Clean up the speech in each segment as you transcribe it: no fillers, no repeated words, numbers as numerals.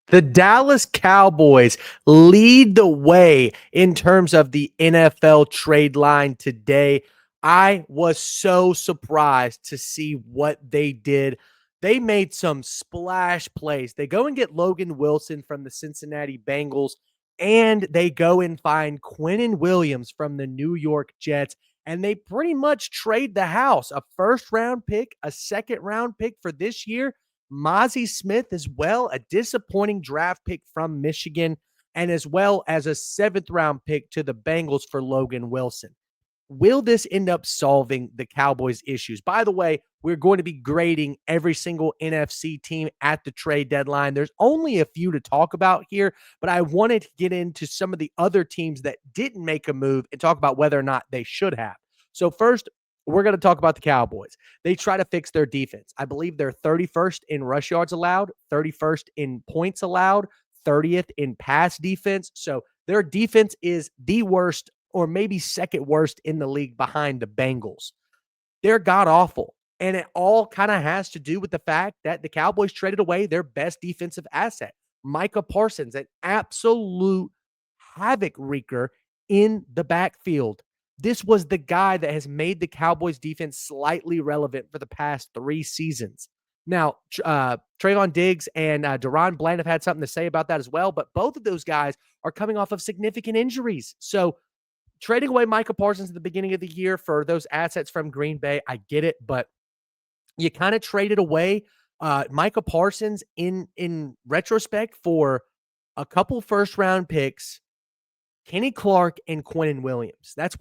The Dallas Cowboys lead the way in terms of the NFL trade line today. I was so surprised to see what they did. They made some splash plays. They go and get Logan Wilson from the Cincinnati Bengals, and they go and find Quinnen Williams from the New York Jets. And they pretty much trade the house, a first round pick, a second round pick for this year, Mozzie Smith as well, a disappointing draft pick from Michigan, and as well as a seventh round pick to the Bengals for Logan Wilson. Will this end up solving the Cowboys' issues? By the way, we're going to be grading every single NFC team at the trade deadline. There's only a few to talk about here, but I wanted to get into some of the other teams that didn't make a move and talk about whether or not they should have. So, first, we're going to talk about the Cowboys. They try to fix their defense. I believe they're 31st in rush yards allowed, 31st in points allowed, 30th in pass defense. So, their defense is the worst or maybe second worst in the league behind the Bengals. They're god awful. And it all kind of has to do with the fact that the Cowboys traded away their best defensive asset, Micah Parsons, an absolute havoc wreaker in the backfield. This was the guy that has made the Cowboys defense slightly relevant for the past 3 seasons. Now, Trayvon Diggs and Deron Bland have had something to say about that as well, but both of those guys are coming off of significant injuries. So trading away Micah Parsons at the beginning of the year for those assets from Green Bay, I get it, but you kind of traded away Micah Parsons in retrospect for a couple first round picks, Kenny Clark and Quinnen Williams. That's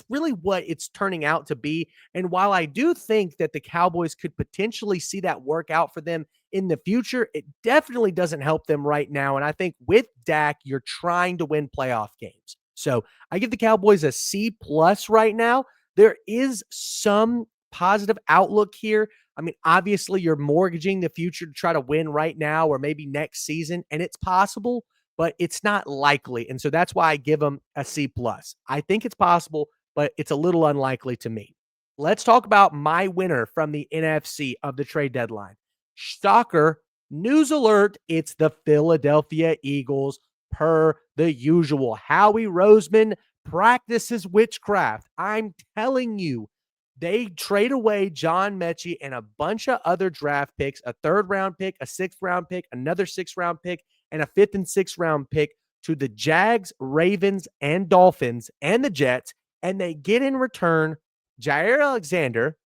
really what it's turning out to be. And while I do think that the Cowboys could potentially see that work out for them in the future, it definitely doesn't help them right now. And I think with Dak, you're trying to win playoff games. So I give the Cowboys a C plus right now. There is some positive outlook here. I mean, obviously, you're mortgaging the future to try to win right now or maybe next season, and it's possible, but it's not likely. And so that's why I give them a C plus. I think it's possible, but it's a little unlikely to me. Let's talk about my winner from the NFC of the trade deadline. Shocker, news alert, it's the Philadelphia Eagles per the usual. Howie Roseman practices witchcraft. I'm telling you, they trade away John Mechie and a bunch of other draft picks, a third round pick, a sixth round pick, another sixth round pick, and a fifth and sixth round pick to the Jags, Ravens, and Dolphins and the Jets. And they get in return Jair Alexander,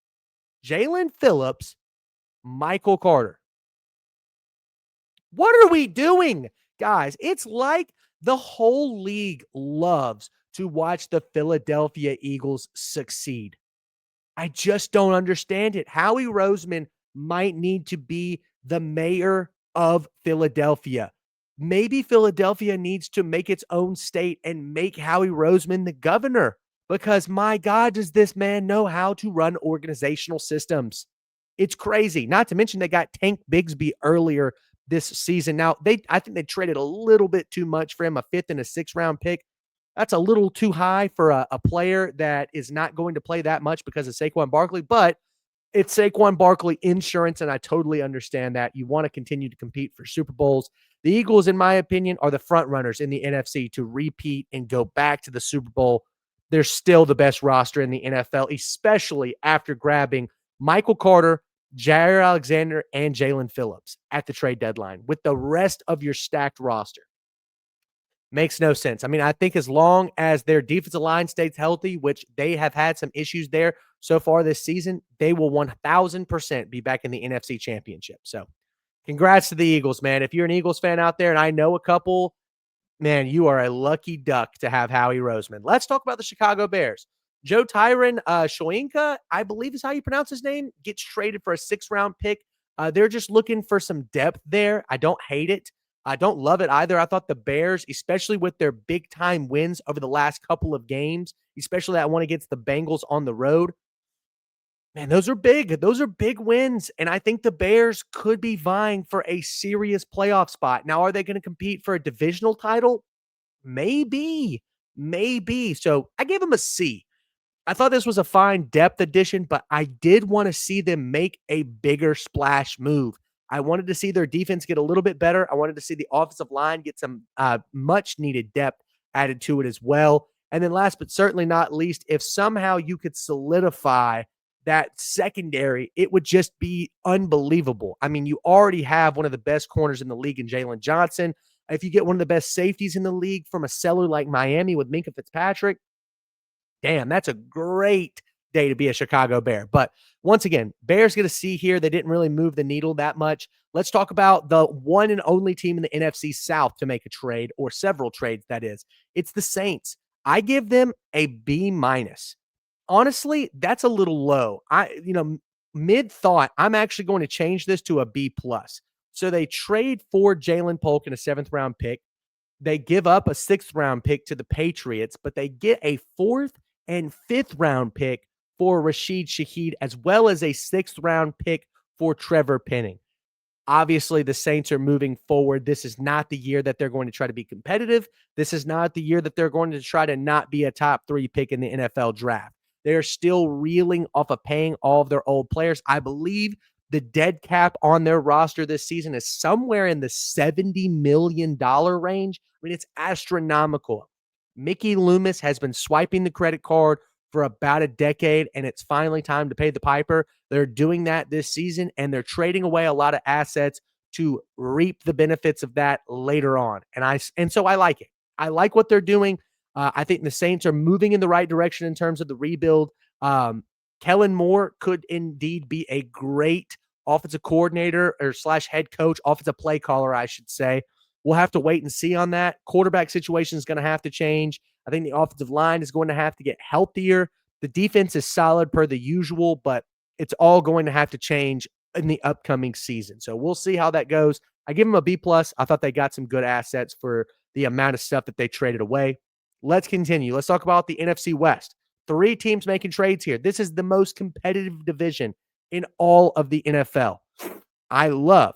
Jalen Phillips, Michael Carter. What are we doing, guys? It's like the whole league loves to watch the Philadelphia Eagles succeed. I just don't understand it. Howie Roseman might need to be the mayor of Philadelphia. Maybe Philadelphia needs to make its own state and make Howie Roseman the governor because, my God, does this man know how to run organizational systems? It's crazy. Not to mention they got Tank Bigsby earlier this season. Now, I think they traded a little bit too much for him, a fifth and a sixth round pick. That's a little too high for a player that is not going to play that much because of Saquon Barkley, but it's Saquon Barkley insurance, and I totally understand that. You want to continue to compete for Super Bowls. The Eagles, in my opinion, are the front runners in the NFC to repeat and go back to the Super Bowl. They're still the best roster in the NFL, especially after grabbing Michael Carter, Jair Alexander, and Jalen Phillips at the trade deadline with the rest of your stacked roster. Makes no sense. I mean, I think as long as their defensive line stays healthy, which they have had some issues there so far this season, they will 1000% be back in the NFC Championship. So congrats to the Eagles, man. If you're an Eagles fan out there, and I know a couple, man, you are a lucky duck to have Howie Roseman. Let's talk about the Chicago Bears. Joe Tyron Shoyinka, I believe is how you pronounce his name, gets traded for a sixth-round pick. They're just looking for some depth there. I don't hate it. I don't love it either. I thought the Bears, especially with their big-time wins over the last couple of games, especially that one against the Bengals on the road, man, those are big. Those are big wins, and I think the Bears could be vying for a serious playoff spot. Now, are they going to compete for a divisional title? Maybe. Maybe. So I gave them a C. I thought this was a fine depth addition, but I did want to see them make a bigger splash move. I wanted to see their defense get a little bit better. I wanted to see the offensive line get some much needed depth added to it as well. And then last but certainly not least, if somehow you could solidify that secondary, it would just be unbelievable. I mean, you already have one of the best corners in the league in Jalen Johnson. If you get one of the best safeties in the league from a seller like Miami with Minka Fitzpatrick, damn, that's a great day to be a Chicago Bear. But once again, Bears get to see here. They didn't really move the needle that much. Let's talk about the one and only team in the NFC South to make a trade, or several trades, that is. It's the Saints. I give them a B minus. Honestly, that's a little low. Mid thought, I'm actually going to change this to a B plus. So they trade for Jalen Polk in a 7th-round pick. They give up a 6th-round pick to the Patriots, but they get a 4th and 5th-round pick for Rashid Shaheed, as well as a 6th-round pick for Trevor Penning. Obviously, the Saints are moving forward. This is not the year that they're going to try to be competitive. This is not the year that they're going to try to not be a top 3 pick in the NFL draft. They're still reeling off of paying all of their old players. I believe the dead cap on their roster this season is somewhere in the $70 million range. I mean, it's astronomical. Mickey Loomis has been swiping the credit card for about a decade, and it's finally time to pay the piper. They're doing that this season, and they're trading away a lot of assets to reap the benefits of that later on. And so I like it. I like what they're doing. I think the Saints are moving in the right direction in terms of the rebuild. Kellen Moore could indeed be a great offensive coordinator or / head coach, offensive play caller, I should say. We'll have to wait and see on that. Quarterback situation is going to have to change. I think the offensive line is going to have to get healthier. The defense is solid per the usual, but it's all going to have to change in the upcoming season. So we'll see how that goes. I give them a B plus. I thought they got some good assets for the amount of stuff that they traded away. Let's continue. Let's talk about the NFC West. 3 teams making trades here. This is the most competitive division in all of the NFL. I love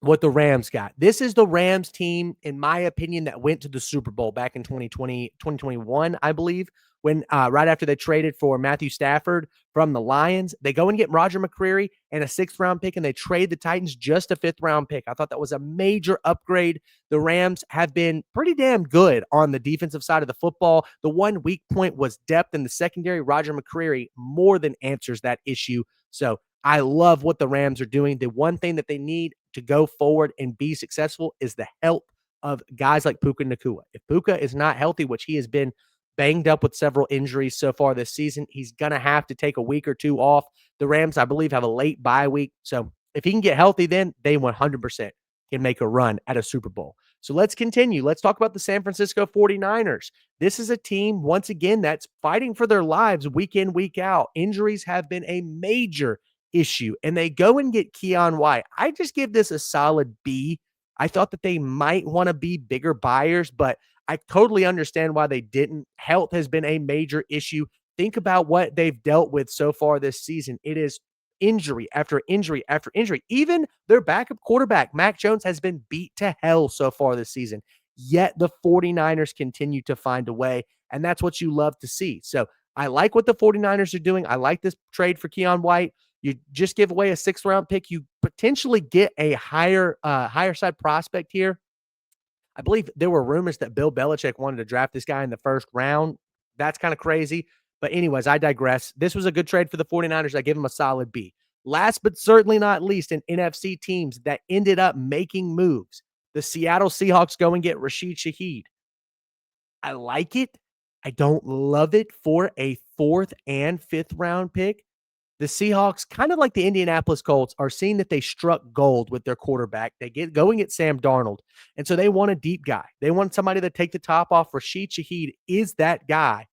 what the Rams got. This is the Rams team, in my opinion, that went to the Super Bowl back in 2021, I believe, when right after they traded for Matthew Stafford from the Lions. They go and get Roger McCreary and a 6th-round pick, and they trade the Titans just a 5th-round pick. I thought that was a major upgrade. The Rams have been pretty damn good on the defensive side of the football. The one weak point was depth in the secondary. Roger McCreary more than answers that issue. So I love what the Rams are doing. The one thing that they need to go forward and be successful is the help of guys like Puka Nacua. If Puka is not healthy, which he has been banged up with several injuries so far this season, he's going to have to take a week or 2 off. The Rams, I believe, have a late bye week. So if he can get healthy, then they 100% can make a run at a Super Bowl. So let's continue. Let's talk about the San Francisco 49ers. This is a team, once again, that's fighting for their lives week in, week out. Injuries have been a major issue, and they go and get Keon White. I just give this a solid B. I thought that they might want to be bigger buyers, but I totally understand why they didn't. Health has been a major issue. Think about what they've dealt with so far this season. It is injury after injury after injury. Even their backup quarterback, Mac Jones, has been beat to hell so far this season. Yet the 49ers continue to find a way, and that's what you love to see. So I like what the 49ers are doing. I like this trade for Keon White. You just give away a 6th-round pick. You potentially get a higher side prospect here. I believe there were rumors that Bill Belichick wanted to draft this guy in the 1st round. That's kind of crazy. But anyways, I digress. This was a good trade for the 49ers. I give them a solid B. Last but certainly not least, in NFC teams that ended up making moves. The Seattle Seahawks go and get Rashid Shaheed. I like it. I don't love it for a 4th and 5th round pick. The Seahawks, kind of like the Indianapolis Colts, are seeing that they struck gold with their quarterback. They get going at Sam Darnold, and so they want a deep guy. They want somebody to take the top off. Rashid Shaheed is that guy.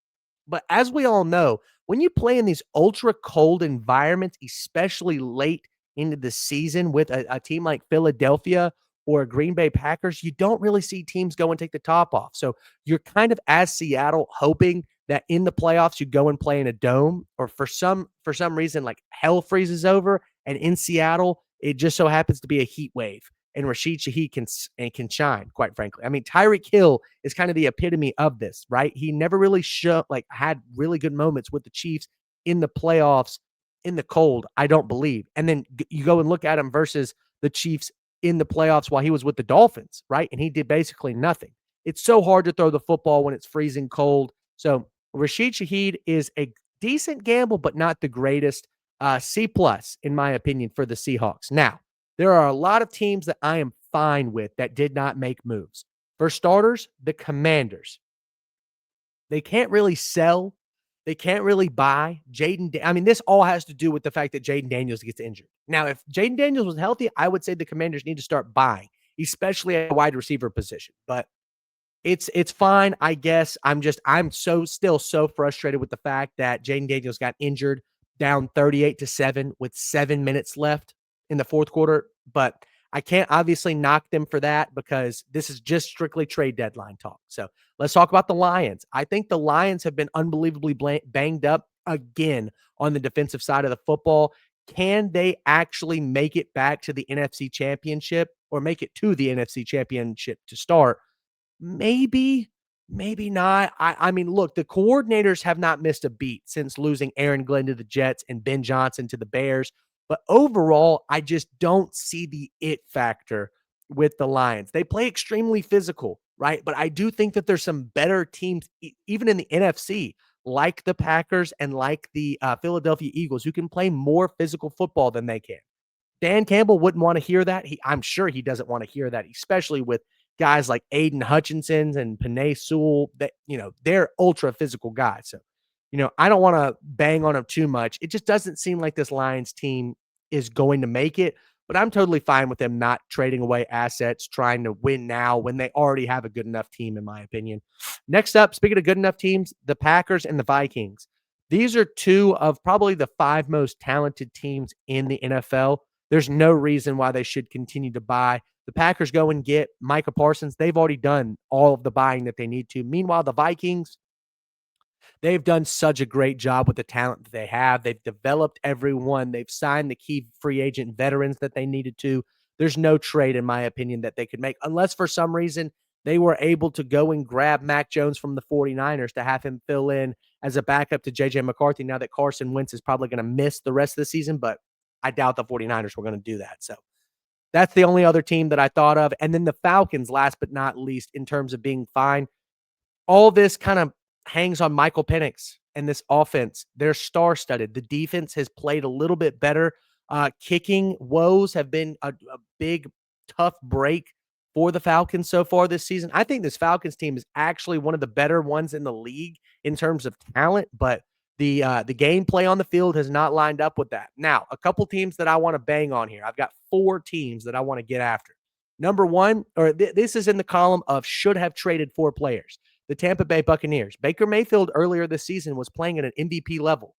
But as we all know, when you play in these ultra cold environments, especially late into the season with a team like Philadelphia or Green Bay Packers, you don't really see teams go and take the top off. So you're kind of, as Seattle, hoping that in the playoffs you go and play in a dome, or for some reason like hell freezes over, and in Seattle it just so happens to be a heat wave, and Rashid Shaheed can shine, quite frankly. I mean, Tyreek Hill is kind of the epitome of this, right? He never really had really good moments with the Chiefs in the playoffs in the cold, I don't believe. And then you go and look at him versus the Chiefs in the playoffs while he was with the Dolphins, right? And he did basically nothing. It's so hard to throw the football when it's freezing cold. So Rashid Shaheed is a decent gamble, but not the greatest. C plus, in my opinion, for the Seahawks. Now, there are a lot of teams that I am fine with that did not make moves. For starters, the Commanders. They can't really sell. They can't really buy. I mean, this all has to do with the fact that Jaden Daniels gets injured. Now, if Jaden Daniels was healthy, I would say the Commanders need to start buying, especially at a wide receiver position. But it's fine, I guess. I'm still so frustrated with the fact that Jaden Daniels got injured down 38-7 with 7 minutes left in the fourth quarter. But I can't obviously knock them for that because this is just strictly trade deadline talk. So let's talk about the Lions. I think the Lions have been unbelievably banged up again on the defensive side of the football. Can they actually make it back to the NFC Championship or make it to the NFC Championship to start? Maybe, maybe not. I mean, look, the coordinators have not missed a beat since losing Aaron Glenn to the Jets and Ben Johnson to the Bears. But overall, I just don't see the it factor with the Lions. They play extremely physical, right? But I do think that there's some better teams, even in the NFC, like the Packers and like the Philadelphia Eagles, who can play more physical football than they can. Dan Campbell wouldn't want to hear that. I'm sure he doesn't want to hear that, especially with guys like Aiden Hutchinson and Penei Sewell. That they're ultra physical guys. So, I don't want to bang on them too much. It just doesn't seem like this Lions team is going to make it. But I'm totally fine with them not trading away assets, trying to win now when they already have a good enough team, in my opinion. Next up, speaking of good enough teams, the Packers and the Vikings. These are two of probably the five most talented teams in the NFL. There's no reason why they should continue to buy. The Packers go and get Micah Parsons. They've already done all of the buying that they need to. Meanwhile, the Vikings, they've done such a great job with the talent that they have. They've developed everyone. They've signed the key free agent veterans that they needed to. There's no trade, in my opinion, that they could make unless for some reason they were able to go and grab Mac Jones from the 49ers to have him fill in as a backup to J.J. McCarthy now that Carson Wentz is probably going to miss the rest of the season, but I doubt the 49ers were going to do that. So that's the only other team that I thought of. And then the Falcons, last but not least, in terms of being fine. All this kind of hangs on Michael Penix and this offense. They're star-studded. The defense has played a little bit better. Kicking woes have been a big, tough break for the Falcons so far this season. I think this Falcons team is actually one of the better ones in the league in terms of talent, but the gameplay on the field has not lined up with that. Now, a couple teams that I want to bang on here. I've got 4 teams that I want to get after. Number one, this is in the column of should have traded 4 players. The Tampa Bay Buccaneers. Baker Mayfield earlier this season was playing at an MVP level,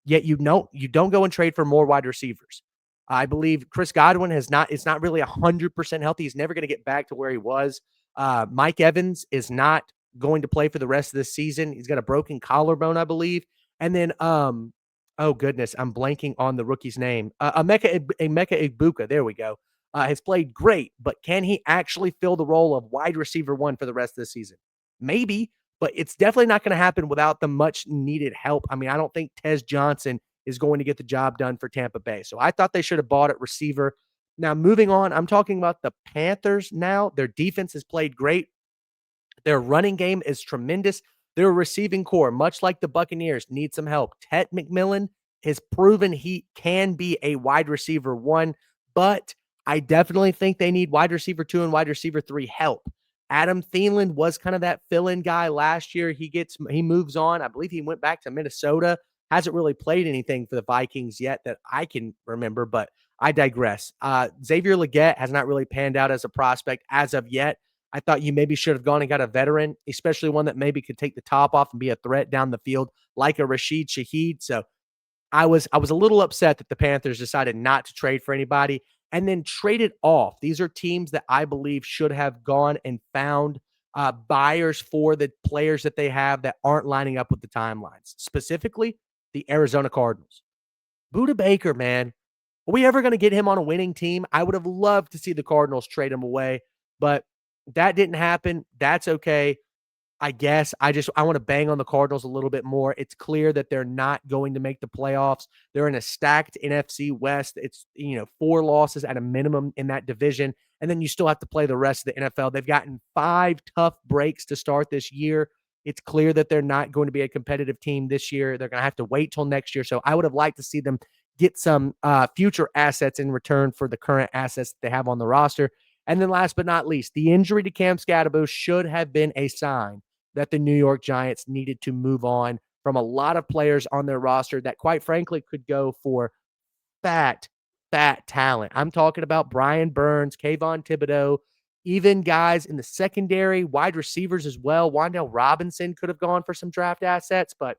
yet you don't go and trade for more wide receivers. I believe Chris Godwin is not really 100% healthy. He's never going to get back to where he was. Mike Evans is not going to play for the rest of this season. He's got a broken collarbone, I believe. And then, oh goodness, I'm blanking on the rookie's name. Emeka Egbuka, there we go, has played great, but can he actually fill the role of wide receiver 1 for the rest of the season? Maybe, but it's definitely not going to happen without the much needed help. I mean, I don't think Tez Johnson is going to get the job done for Tampa Bay. So I thought they should have bought at receiver. Now, moving on, I'm talking about the Panthers now. Their defense has played great. Their running game is tremendous. Their receiving core, much like the Buccaneers, needs some help. Ted McMillan has proven he can be a wide receiver 1, but I definitely think they need wide receiver 2 and wide receiver 3 help. Adam Thielen was kind of that fill-in guy last year. He moves on. I believe he went back to Minnesota. Hasn't really played anything for the Vikings yet that I can remember, but I digress. Xavier Legette has not really panned out as a prospect as of yet. I thought you maybe should have gone and got a veteran, especially one that maybe could take the top off and be a threat down the field like a Rashid Shaheed. So I was a little upset that the Panthers decided not to trade for anybody and then traded off. These are teams that I believe should have gone and found buyers for the players that they have that aren't lining up with the timelines, specifically the Arizona Cardinals. Budda Baker, man, are we ever going to get him on a winning team? I would have loved to see the Cardinals trade him away, but that didn't happen. That's okay. I guess I want to bang on the Cardinals a little bit more. It's clear that they're not going to make the playoffs. They're in a stacked NFC West. It's 4 losses at a minimum in that division, and then you still have to play the rest of the NFL. They've gotten 5 tough breaks to start this year. It's clear that they're not going to be a competitive team this year. They're going to have to wait till next year. So I would have liked to see them get some future assets in return for the current assets that they have on the roster. And then last but not least, the injury to Cam Scatterbo should have been a sign that the New York Giants needed to move on from a lot of players on their roster that, quite frankly, could go for fat, fat talent. I'm talking about Brian Burns, Kayvon Thibodeau, even guys in the secondary, wide receivers as well. Wan'Dale Robinson could have gone for some draft assets, but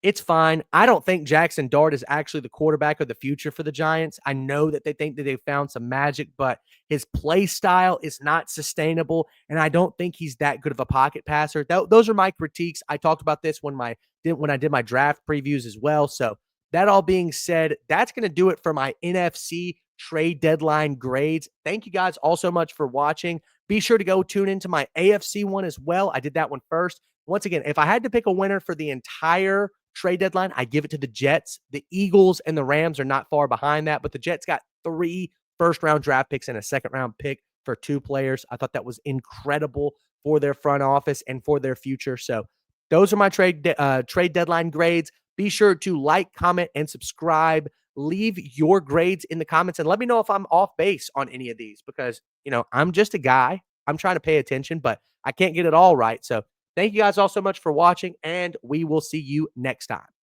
it's fine. I don't think Jackson Dart is actually the quarterback of the future for the Giants. I know that they think that they found some magic, but his play style is not sustainable, and I don't think he's that good of a pocket passer. Those are my critiques. I talked about this when I did my draft previews as well. So that all being said, that's going to do it for my NFC trade deadline grades. Thank you guys all so much for watching. Be sure to go tune into my AFC one as well. I did that one first. Once again, if I had to pick a winner for the entire trade deadline, I give it to the Jets. The Eagles and the Rams are not far behind that, but the Jets got 3 first-round draft picks and a second-round pick for 2 players. I thought that was incredible for their front office and for their future. So those are my trade deadline grades. Be sure to like, comment, and subscribe. Leave your grades in the comments and let me know if I'm off base on any of these because, I'm just a guy. I'm trying to pay attention, but I can't get it all right. So thank you guys all so much for watching, and we will see you next time.